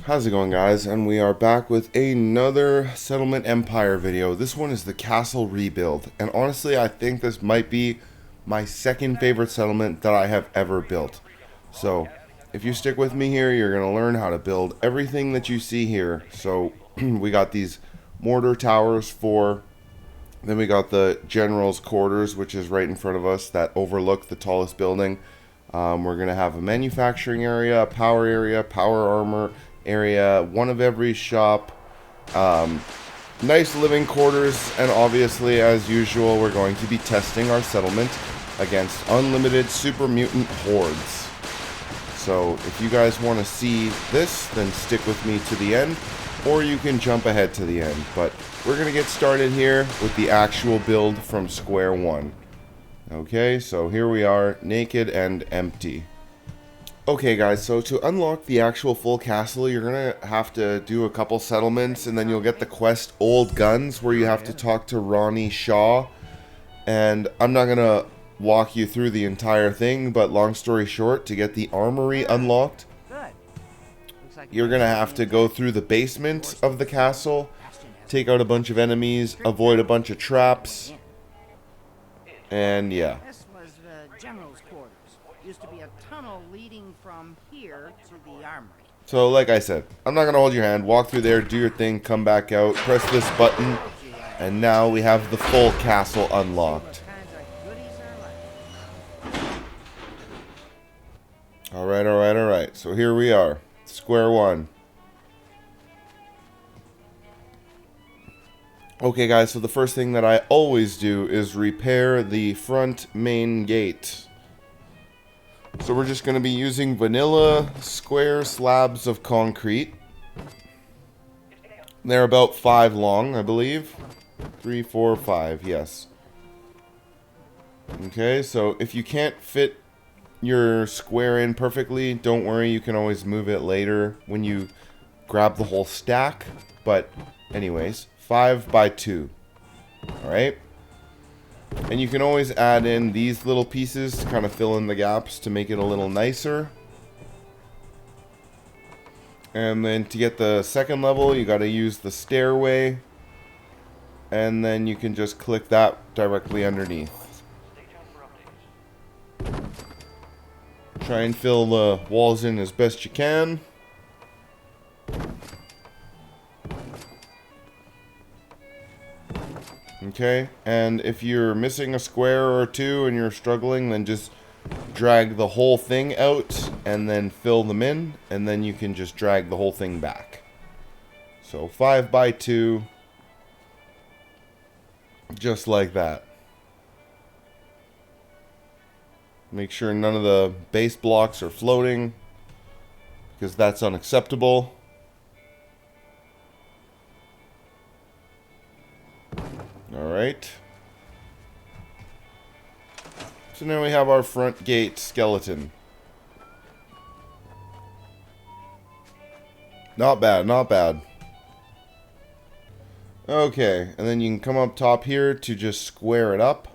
How's it going, guys? And we are back with another Settlement Empire video. This one is the castle rebuild, and honestly I think this might be my second favorite settlement that I have ever built. So if you stick with me here, you're going to learn how to build everything that you see here. So we got these mortar towers then we got the general's quarters, which is right in front of us, that overlook the tallest building. We're going to have a manufacturing area, power armor area, one of every shop, nice living quarters, and obviously, as usual, we're going to be testing our settlement against unlimited super mutant hordes. So if you guys want to see this, then stick with me to the end, or you can jump ahead to the end. But we're going to get started here with the actual build from square one. Okay, so here we are, naked and empty. Okay guys, so to unlock the actual full castle, you're gonna have to do a couple settlements, and then you'll get the quest Old Guns, where you have to talk to Ronnie Shaw. And I'm not gonna walk you through the entire thing, but long story short, to get the armory unlocked, you're gonna have to go through the basement of the castle, take out a bunch of enemies, avoid a bunch of traps, and yeah. This was the general's quarters. Used to be a tunnel leading from here to the armory. So like I said, I'm not going to hold your hand. Walk through there, do your thing, come back out, press this button, and now we have the full castle unlocked. Alright. So here we are. Square one. Okay guys, so the first thing that I always do is repair the front main gate. So we're just going to be using vanilla square slabs of concrete. They're about 5 long, I believe. 3, 4, 5, yes. Okay, so if you can't fit your square in perfectly, don't worry, you can always move it later when you grab the whole stack. But anyways, 5 by 2. Alright? And you can always add in these little pieces to kind of fill in the gaps to make it a little nicer. And then to get the second level, you got to use the stairway. And then you can just click that directly underneath. Try and fill the walls in as best you can. Okay, and if you're missing a square or two and you're struggling, then just drag the whole thing out and then fill them in, and then you can just drag the whole thing back. So 5 by 2, just like that. Make sure none of the base blocks are floating, because that's unacceptable. Alright. So now we have our front gate skeleton. Not bad, not bad. Okay, and then you can come up top here to just square it up.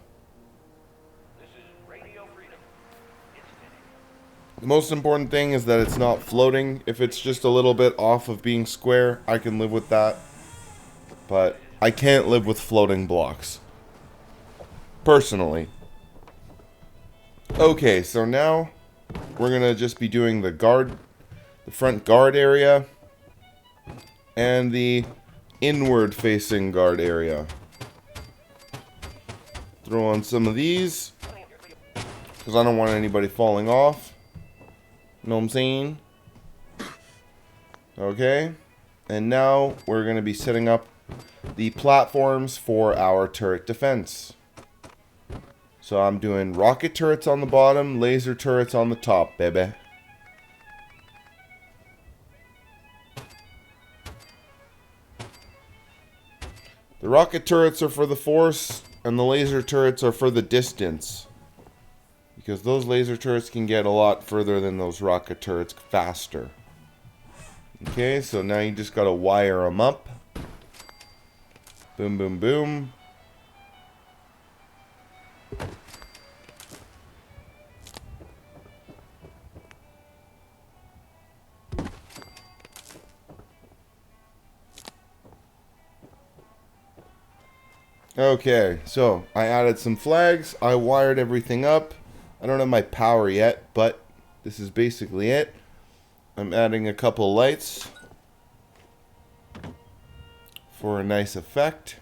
The most important thing is that it's not floating. If it's just a little bit off of being square, I can live with that. But I can't live with floating blocks, personally. Okay, so now we're gonna just be doing the front guard area, and the inward facing guard area. Throw on some of these, because I don't want anybody falling off. Know what I'm saying? Okay, and now we're gonna be setting up the platforms for our turret defense. So I'm doing rocket turrets on the bottom, laser turrets on the top, baby. The rocket turrets are for the force, and the laser turrets are for the distance. Because those laser turrets can get a lot further than those rocket turrets faster. Okay, so now you just gotta wire them up. Boom, boom, boom. Okay, so I added some flags. I wired everything up. I don't have my power yet, but this is basically it. I'm adding a couple lights for a nice effect.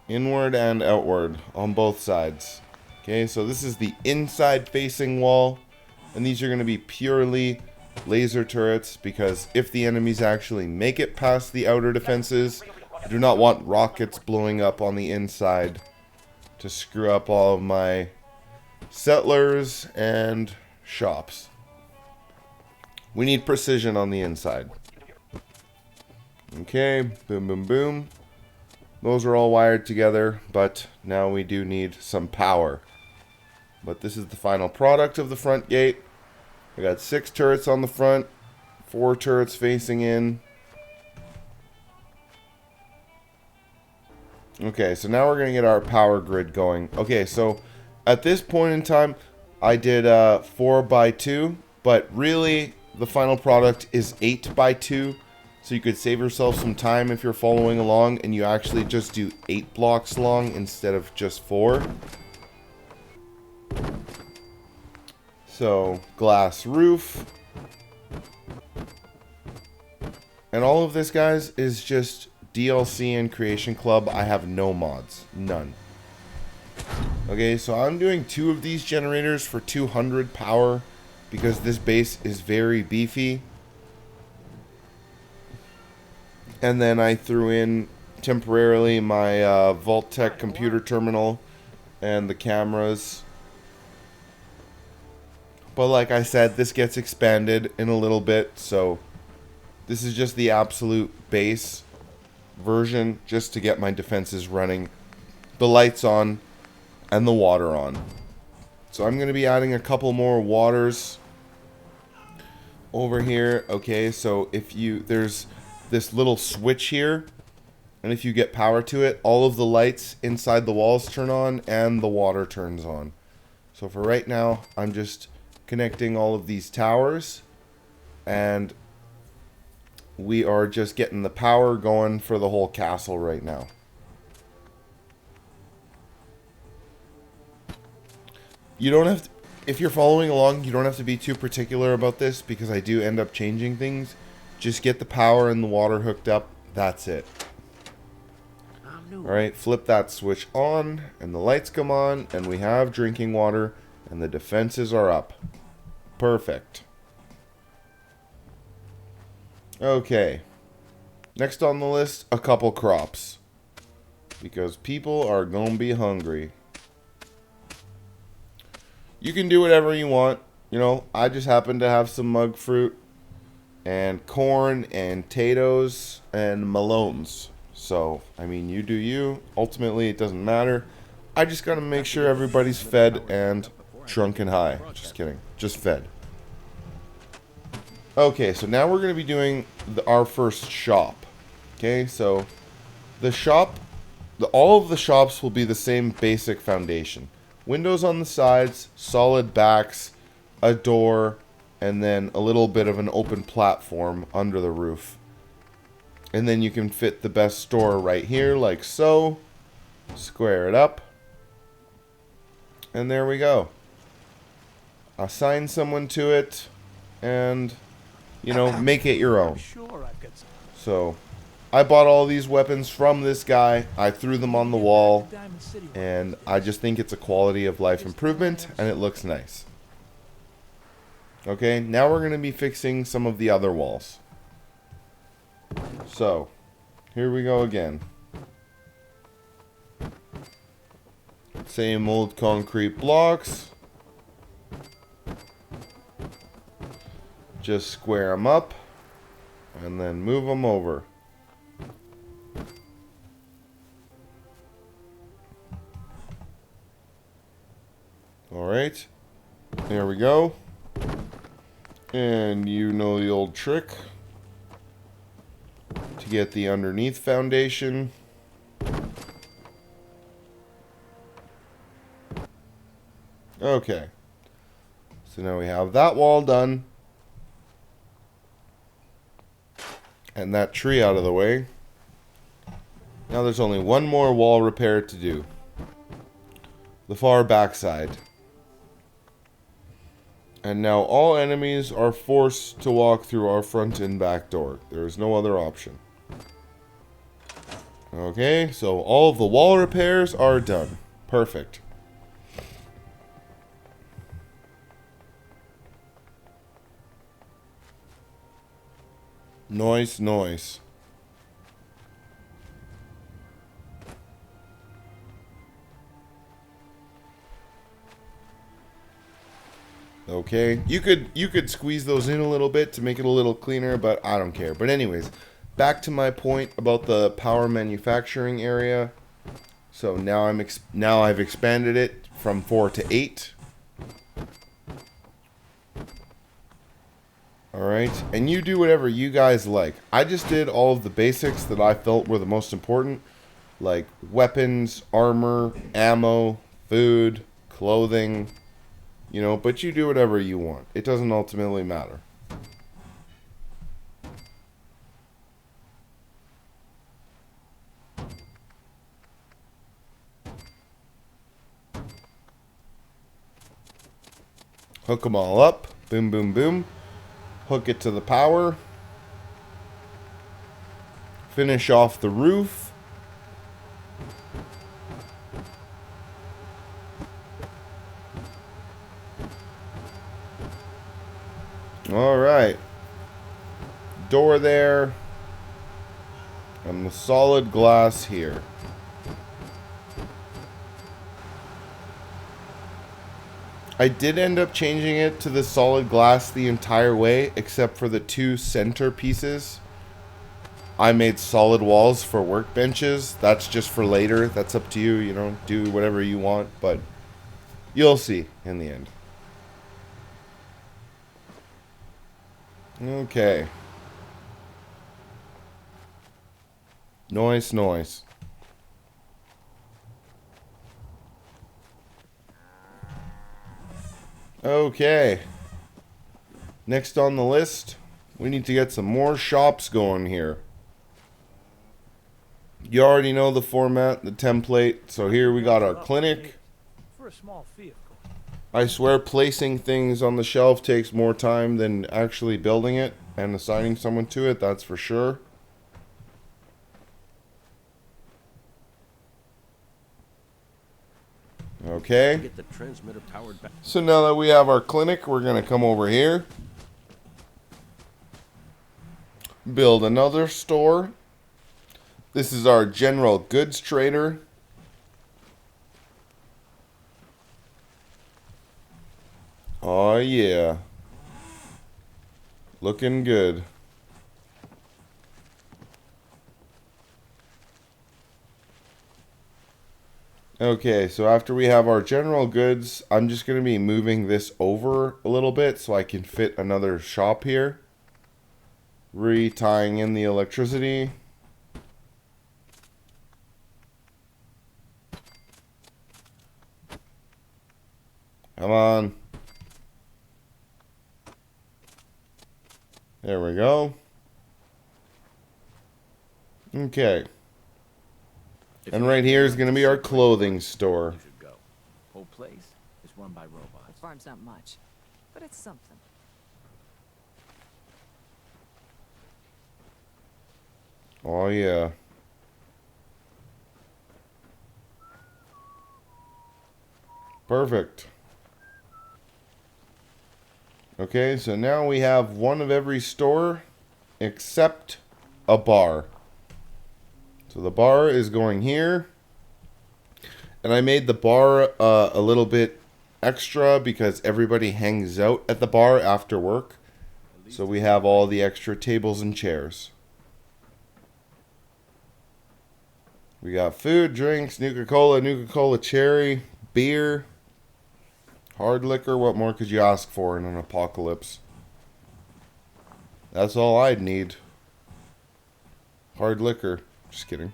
Inward and outward on both sides. Okay, so this is the inside facing wall, and these are going to be purely laser turrets, because if the enemies actually make it past the outer defenses, I do not want rockets blowing up on the inside to screw up all of my settlers and shops. We need precision on the inside. Okay, boom, boom, boom. Those are all wired together, but now we do need some power. But this is the final product of the front gate. I got 6 turrets on the front, 4 turrets facing in. Okay, so now we're going to get our power grid going. Okay, so at this point in time, I did 4x2, but really the final product is 8x2. So you could save yourself some time if you're following along and you actually just do 8 blocks long instead of just 4. So, glass roof. And all of this, guys, is just DLC and Creation Club. I have no mods. None. Okay, so I'm doing 2 of these generators for 200 power because this base is very beefy. And then I threw in temporarily my Vault-Tec computer terminal and the cameras. But like I said, this gets expanded in a little bit, so this is just the absolute base version just to get my defenses running, the lights on, and the water on. So I'm going to be adding a couple more waters over here. Okay, so if you, there's this little switch here, and if you get power to it, all of the lights inside the walls turn on and the water turns on. So for right now, I'm just connecting all of these towers, and we are just getting the power going for the whole castle right now. You don't have to, if you're following along, you don't have to be too particular about this because I do end up changing things. Just get the power and the water hooked up. That's it. Alright, flip that switch on and the lights come on and we have drinking water and the defenses are up. Perfect. Okay. Next on the list, a couple crops. Because people are gonna be hungry. You can do whatever you want. You know, I just happen to have some mug fruit and corn and potatoes and melones. So, I mean, you do you. Ultimately, it doesn't matter. I just gotta make sure everybody's fed and drunk and high. Just kidding. Just fed. Okay, so now we're gonna be doing our first shop. Okay, so the shop, all of the shops will be the same basic foundation. Windows on the sides, solid backs, a door, and then a little bit of an open platform under the roof. And then you can fit the best store right here, like so. Square it up. And there we go. Assign someone to it, and, you know, make it your own. So, I bought all these weapons from this guy. I threw them on the wall, and I just think it's a quality of life improvement, and it looks nice. Okay, now we're going to be fixing some of the other walls. So, here we go again. Same old concrete blocks. Just square them up, and then move them over. Alright, there we go. And you know the old trick to get the underneath foundation. Okay, so now we have that wall done and that tree out of the way. Now there's only one more wall repair to do. The far backside. And now all enemies are forced to walk through our front and back door. There is no other option. Okay, so all of the wall repairs are done. Perfect. Nice, nice. Okay, you could squeeze those in a little bit to make it a little cleaner, but I don't care. But anyways, back to my point about the power manufacturing area. So now I've expanded it from 4 to 8. Alright, and you do whatever you guys like. I just did all of the basics that I felt were the most important, like weapons, armor, ammo, food, clothing, you know, but you do whatever you want. It doesn't ultimately matter. Hook them all up. Boom, boom, boom. Hook it to the power. Finish off the roof. Alright. Door there. And the solid glass here. I did end up changing it to the solid glass the entire way, except for the 2 center pieces. I made solid walls for workbenches. That's just for later. That's up to you, you know, do whatever you want, but you'll see in the end. Okay. Nice, nice. Okay. Next on the list, we need to get some more shops going here. You already know the format, the template. So here we got our clinic. For a small vehicle. I swear placing things on the shelf takes more time than actually building it and assigning someone to it, that's for sure. Okay. Get the transmitter powered back. So now that we have our clinic, we're going to come over here. Build another store. This is our general goods trader. Oh yeah. Looking good. Okay, so after we have our general goods, I'm just going to be moving this over a little bit so I can fit another shop here. Retying in the electricity. Come on. There we go. Okay. And right here is going to be our clothing store. Whole place is run by The robots. farm's not much, but it's something. Oh yeah. Perfect. Okay, so now we have one of every store except a bar. So the bar is going here. And I made the bar a little bit extra because everybody hangs out at the bar after work. So we have all the extra tables and chairs. We got food, drinks, Nuka-Cola cherry, beer, hard liquor. What more could you ask for in an apocalypse? That's all I'd need. Hard liquor. Just kidding.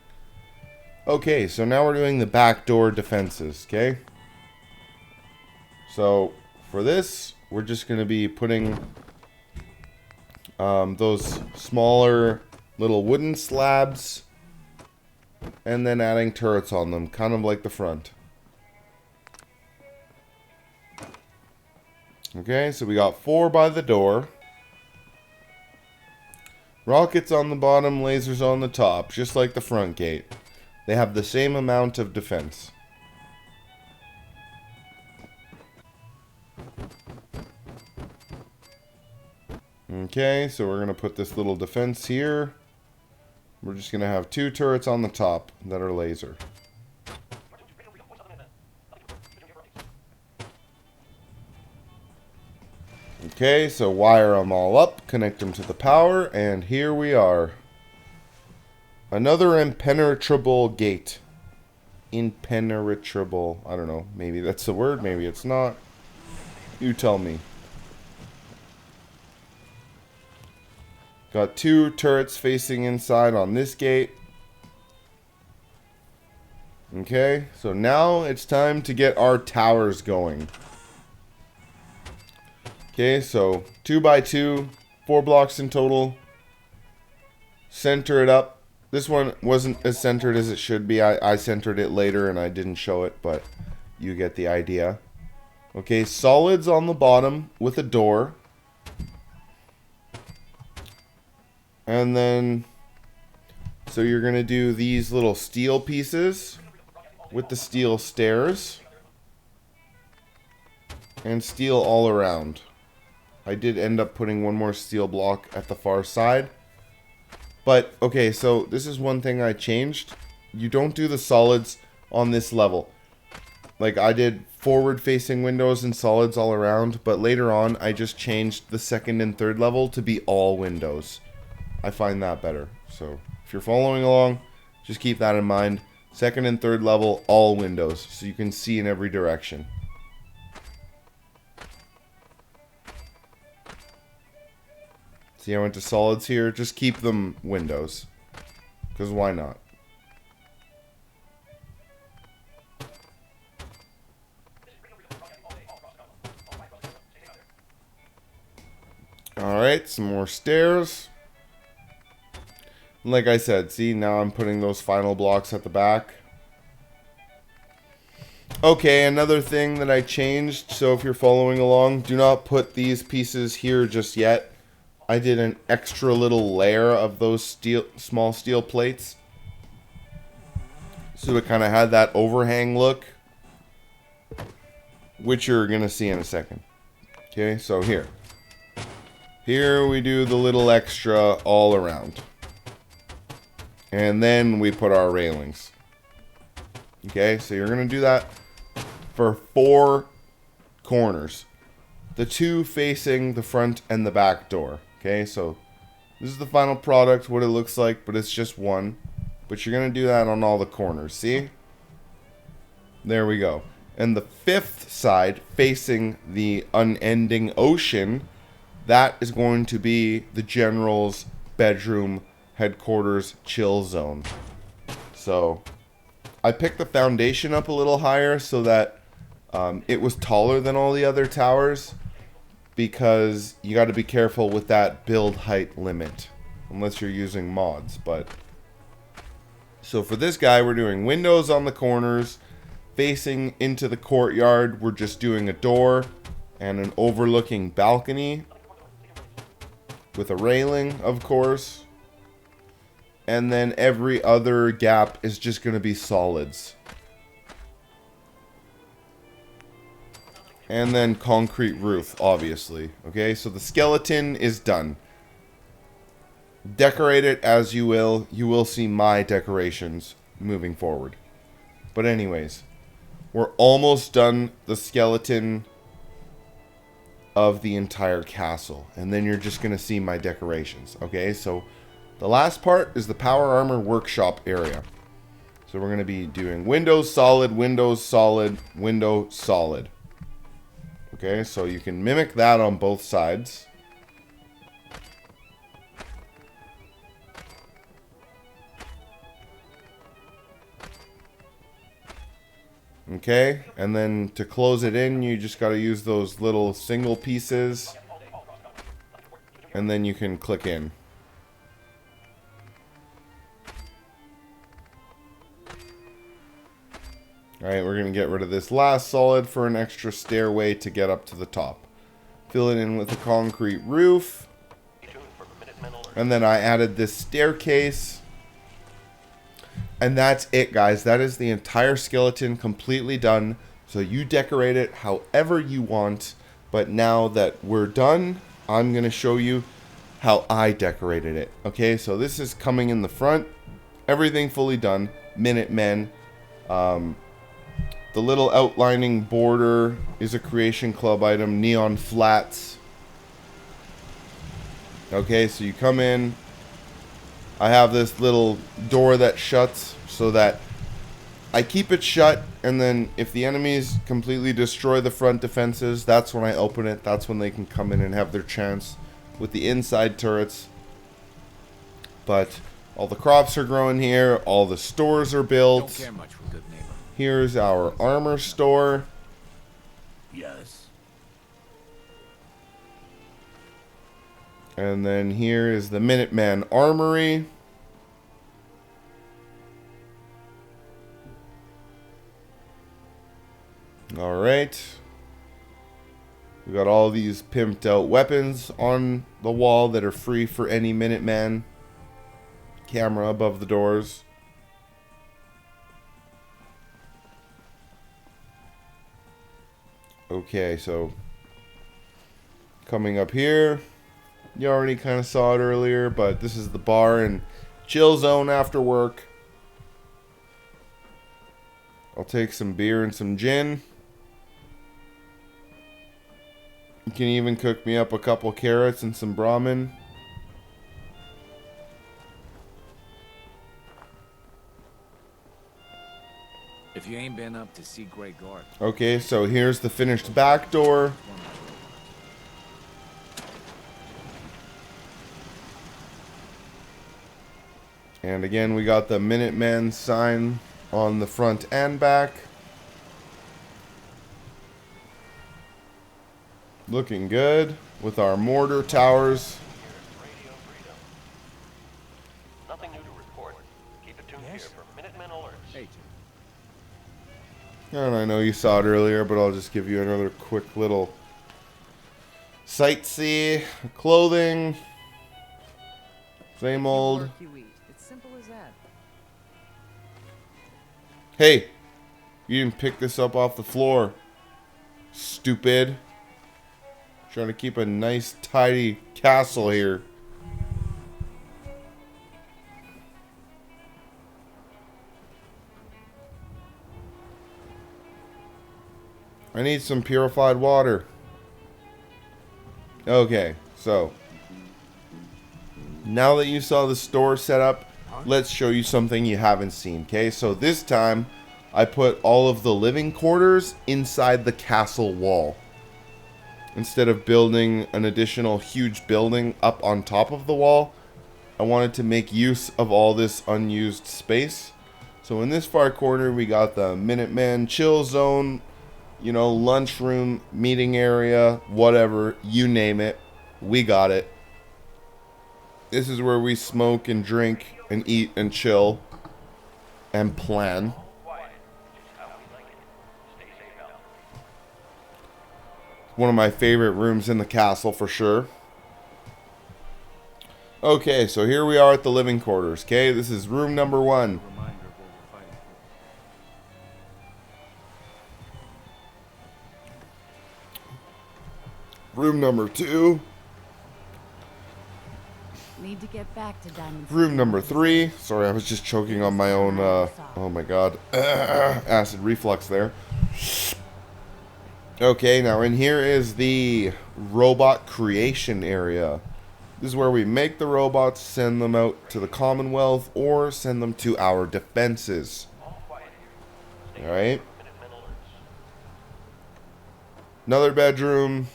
Okay, so now we're doing the backdoor defenses, okay? So, for this, we're just going to be putting those smaller little wooden slabs and then adding turrets on them, kind of like the front. Okay, so we got 4 by the door. Rockets on the bottom, lasers on the top, just like the front gate. They have the same amount of defense. Okay, so we're going to put this little defense here. We're just going to have 2 turrets on the top that are laser. Okay, so wire them all up, connect them to the power, and here we are. Another impenetrable gate. Impenetrable. I don't know. Maybe that's the word, maybe it's not. You tell me. Got 2 turrets facing inside on this gate. Okay, so now it's time to get our towers going. Okay, so 2 by 2, 4 blocks in total. Center it up. This one wasn't as centered as it should be. I centered it later and I didn't show it, but you get the idea. Okay, solids on the bottom with a door. And then, so you're going to do these little steel pieces with the steel stairs. And steel all around. I did end up putting one more steel block at the far side. But, okay, so this is one thing I changed. You don't do the solids on this level. Like, I did forward-facing windows and solids all around, but later on, I just changed the 2nd and 3rd level to be all windows. I find that better. So, if you're following along, just keep that in mind. 2nd and 3rd level, all windows, so you can see in every direction. See, I went to solids here. Just keep them windows. Because why not? Alright, some more stairs. Like I said, see, now I'm putting those final blocks at the back. Okay, another thing that I changed, so if you're following along, do not put these pieces here just yet. I did an extra little layer of those small steel plates. So it kind of had that overhang look, which you're going to see in a second. Okay, so here. Here we do the little extra all around. And then we put our railings. Okay, so you're going to do that for 4 corners. The 2 facing the front and the back door. Okay, so this is the final product, what it looks like, but it's just one. But you're going to do that on all the corners, see? There we go. And the 5th side, facing the unending ocean, that is going to be the general's bedroom, headquarters, chill zone. So, I picked the foundation up a little higher so that it was taller than all the other towers. Because you got to be careful with that build height limit. Unless you're using mods, but... So for this guy, we're doing windows on the corners. Facing into the courtyard, we're just doing a door and an overlooking balcony. With a railing, of course. And then every other gap is just going to be solids. And then concrete roof, obviously. Okay, so the skeleton is done. Decorate it as you will. You will see my decorations moving forward. But anyways, we're almost done the skeleton of the entire castle. And then you're just going to see my decorations. Okay, so the last part is the power armor workshop area. So we're going to be doing windows solid, windows solid, window solid. Okay, so you can mimic that on both sides. Okay, and then to close it in, you just got to use those little single pieces. And then you can click in. Alright, we're going to get rid of this last solid for an extra stairway to get up to the top. Fill it in with a concrete roof. And then I added this staircase. And that's it, guys. That is the entire skeleton completely done. So you decorate it however you want. But now that we're done, I'm going to show you how I decorated it. Okay, so this is coming in the front. Everything fully done. Minutemen. The little outlining border is a Creation Club item. Neon flats. Okay, so you come in. I have this little door that shuts so that I keep it shut, and then if the enemies completely destroy the front defenses, that's when I open it. That's when they can come in and have their chance with the inside turrets. But all the crops are growing here. All the stores are built. Don't care much for good neighbor. Here's our armor store. Yes. And then here is the Minuteman Armory. Alright. We got all these pimped out weapons on the wall that are free for any Minuteman. Camera above the doors. Okay, so coming up here. You already kind of saw it earlier, but this is the bar and chill zone after work. I'll take some beer and some gin. You can even cook me up a couple carrots and some Brahmin. If you ain't been up to see Grey Guard. Okay, so here's the finished back door. And again, we got the Minuteman sign on the front and back. Looking good with our mortar towers. Nothing new to report. Keep it tuned here for Minutemen alerts. Hey, And I know you saw it earlier, but I'll just give you another quick little sightsee. Clothing. Same old. Work you eat. It's simple as that. Hey, you didn't pick this up off the floor. Stupid. Trying to keep a nice, tidy castle here. I need some purified water. Okay, so now that you saw the store set up, let's show you something you haven't seen. Okay, so this time I put all of the living quarters inside the castle wall. Instead of building an additional huge building up on top of the wall, I wanted to make use of all this unused space. So in this far corner, we got the Minuteman chill zone, you know, lunchroom, meeting area, whatever, you name it, we got it. This is where we smoke and drink and eat and chill and plan. One of my favorite rooms in the castle for sure. Okay, so here we are at the living quarters. Okay, this is room number 1. Room number 2. Need to get back to Diamond Room City. number 3. Sorry, I was just choking on my own, oh my god, acid reflux there. Okay, now in here is the robot creation area. This is where we make the robots, send them out to the Commonwealth, or send them to our defenses. Alright. Another bedroom.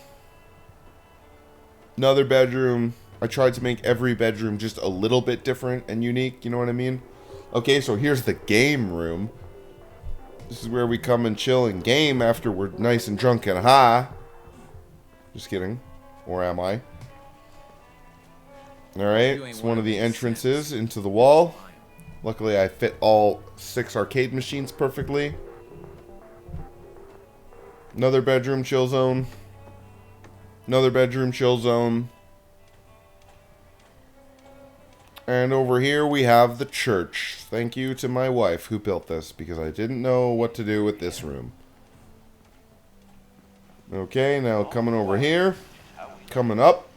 Another bedroom. I tried to make every bedroom just a little bit different and unique, you know what I mean? Okay, so here's the game room. This is where we come and chill and game after we're nice and drunk and high. Just kidding. Or am I? Alright, it's one of the entrances into the wall. Luckily I fit all 6 arcade machines perfectly. Another bedroom chill zone. Another bedroom chill zone. And over here we have the church. Thank you to my wife who built this, because I didn't know what to do with this room. Okay, now coming over here. Coming up.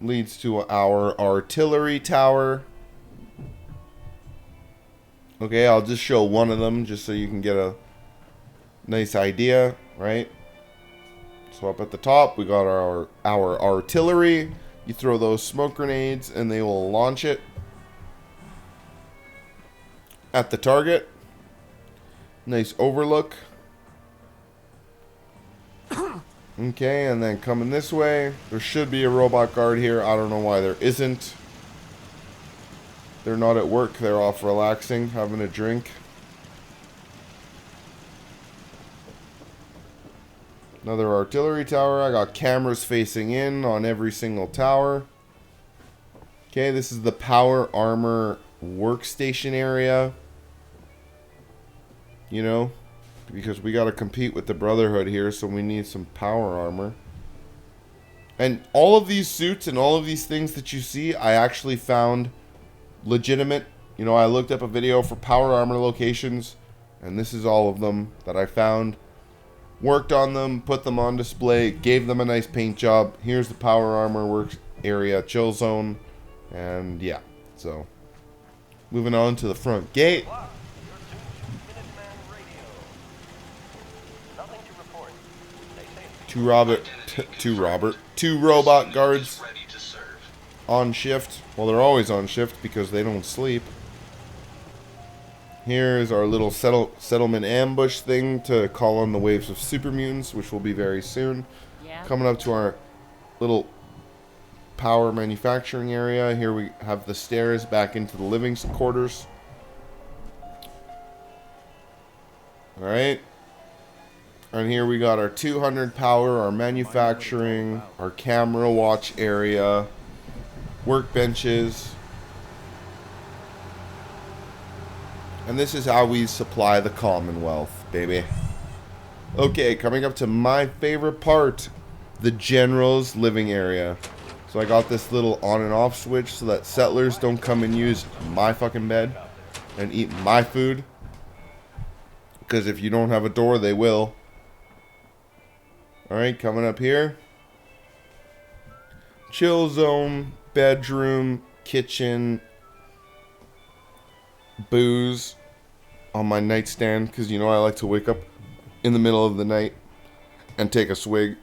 Leads to our artillery tower. Okay, I'll just show one of them just so you can get a nice idea, right? So up at the top, we got our artillery. You throw those smoke grenades and they will launch it at the target. Nice overlook. Okay, and then coming this way, there should be a robot guard here. I don't know why there isn't. They're not at work. They're off relaxing, having a drink. Another artillery tower. I got cameras facing in on every single tower. Okay, this is the power armor workstation area. You know, because we got to compete with the Brotherhood here, so we need some power armor. And all of these suits and all of these things that you see, I actually found legitimate. You know, I looked up a video for power armor locations, and this is all of them that I found. Worked on them, put them on display, gave them a nice paint job. Here's the power armor works area chill zone. And yeah, so moving on to the front gate. Two robot guards on shift. Well, they're always on shift because they don't sleep. Here's our little settlement ambush thing to call on the waves of super mutants, which will be very soon. Yeah. Coming up to our little power manufacturing area. Here we have the stairs back into the living quarters. Alright. And here we got our 200 power, our manufacturing, our camera watch area, workbenches. And this is how we supply the Commonwealth, baby. Okay, coming up to my favorite part, the General's living area. So I got this little on and off switch so that settlers don't come and use my fucking bed and eat my food. Because if you don't have a door, they will. Alright, coming up here. Chill zone, bedroom, kitchen, booze on my nightstand, because you know I like to wake up in the middle of the night and take a swig.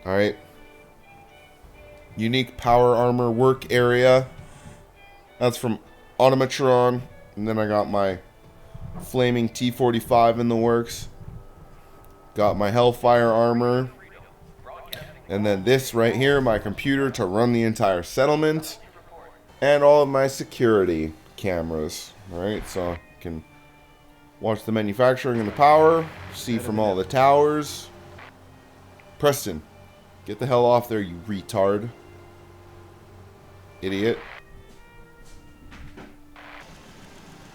Alright. Unique power armor work area. That's from Automatron. And then I got my flaming T-45 in the works. Got my Hellfire armor. And then this right here, my computer to run the entire settlement. And all of my security cameras. Alright, so I can watch the manufacturing and the power. See from all the towers. Preston, get the hell off there, you retard. Idiot.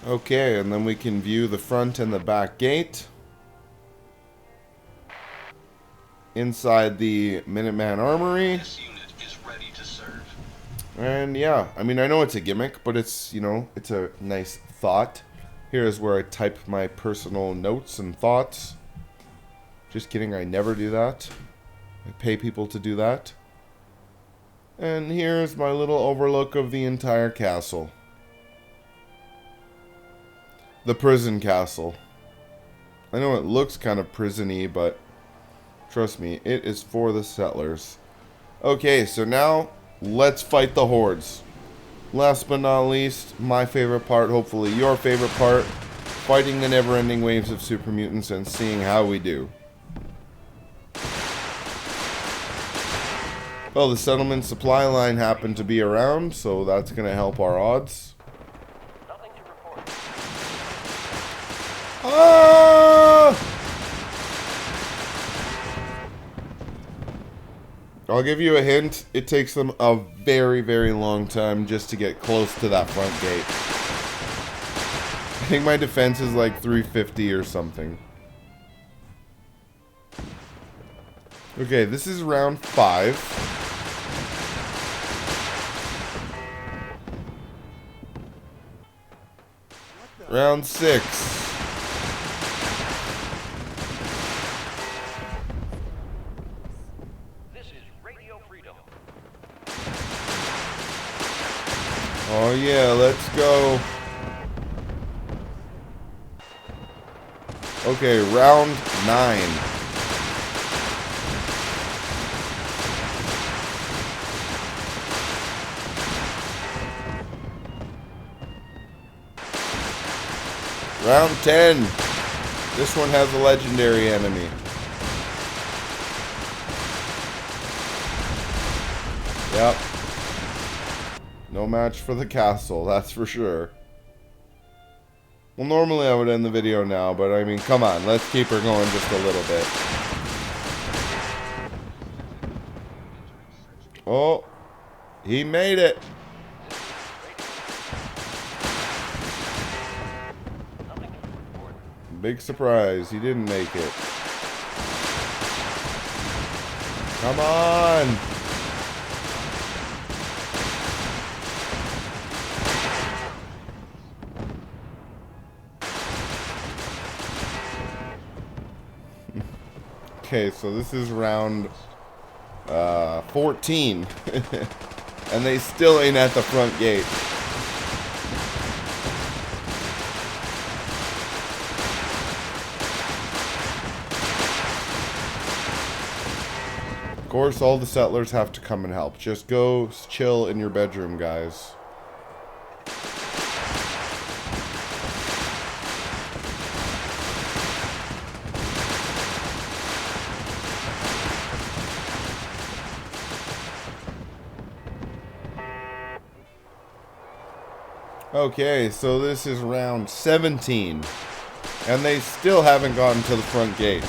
Okay, and then we can view the front and the back gate. Inside the Minuteman Armory. This unit is ready to serve. And yeah, I mean, I know it's a gimmick, but it's, you know, it's a nice thought. Here's where I type my personal notes and thoughts. Just kidding, I never do that. I pay people to do that. And here's my little overlook of the entire castle. The prison castle. I know it looks kind of prison-y, but trust me, it is for the settlers. Okay, so now let's fight the hordes. Last but not least, my favorite part, hopefully your favorite part, fighting the never-ending waves of super mutants and seeing how we do. Well, the settlement supply line happened to be around, so that's going to help our odds. Nothing to report. Ah! I'll give you a hint. It takes them a very, very long time just to get close to that front think my defense is like 350 or something. Okay, this is round 5. Round 6. This is Radio Freedom. Oh yeah, let's go. Okay, round 9. Round 10. This one has a legendary enemy. Yep. No match for the castle, that's for sure. Well, normally I would end the video now, but I mean, come on, let's keep her going just a little bit. Oh, he made it. Big surprise, he didn't make it. Come on. Okay, so this is round 14. And they still ain't at the front gate. Of course, all the settlers have to come and help. Just go chill in your bedroom, guys. Okay, so this is round 17. And they still haven't gotten to the front gate.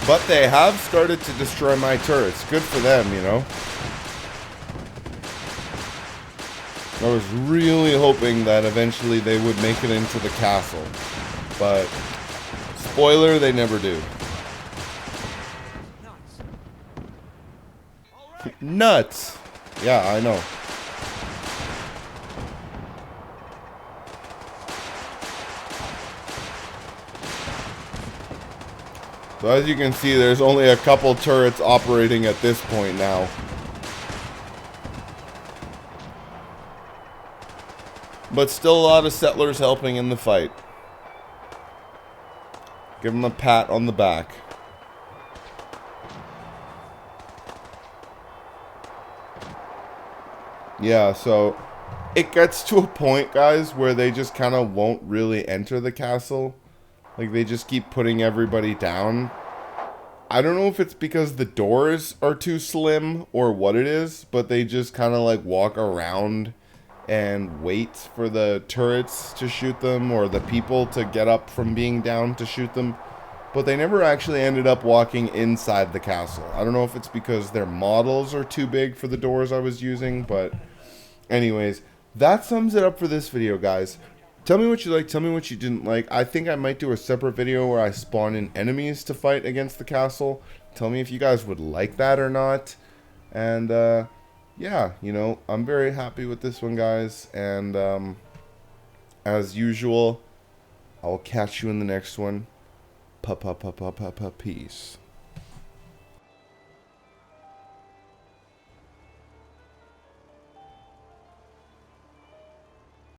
But they have started to destroy my turrets. Good for them, you know. I was really hoping that eventually they would make it into the castle. But, spoiler, they never do. Nuts! Yeah, I know. So as you can see, there's only a couple turrets operating at this point now. But still a lot of settlers helping in the fight. Give them a pat on the back. Yeah, so it gets to a point, guys, where they just kind of won't really enter the castle. Like, they just keep putting everybody down. I don't know if it's because the doors are too slim or what it is, but they just kind of like walk around and wait for the turrets to shoot them or the people to get up from being down to shoot them. But they never actually ended up walking inside the castle. I don't know if it's because their models are too big for the doors I was using, but anyways, that sums it up for this video, guys. Tell me what you liked, tell me what you didn't like. I think I might do a separate video where I spawn in enemies to fight against the castle. Tell me if you guys would like that or not. And, yeah, you know, I'm very happy with this one, guys. And, as usual, I will catch you in the next one. Peace.